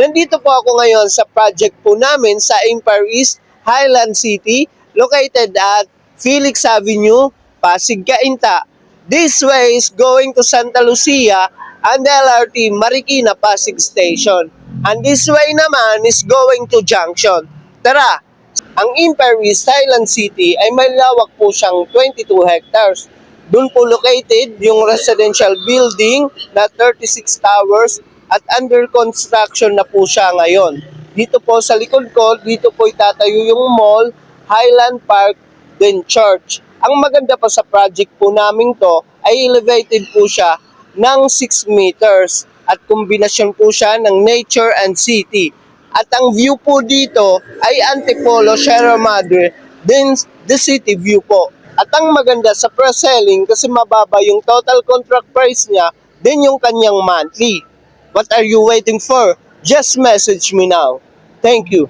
Nandito po ako ngayon sa project po namin sa Empire East, Highland City, located at Felix Avenue, Pasig, Cainta. This way is going to Santa Lucia and LRT Marikina Pasig Station. And this way naman is going to Junction. Tara! Ang Empire East, Highland City ay may lawak po siyang 22 hectares. Doon po located yung residential building na 36 towers at under construction na po siya ngayon. Dito po sa likod ko, dito po itatayo yung mall, Highland Park, then church. Ang maganda pa sa project po namin to ay elevated po siya ng 6 meters at kombinasyon po siya ng nature and city. At ang view po dito ay Antipolo, Sierra Madre, then the city view po. At ang maganda sa pre-selling kasi mababa yung total contract price niya, then yung kanyang monthly. What are you waiting for? Just message me now. Thank you.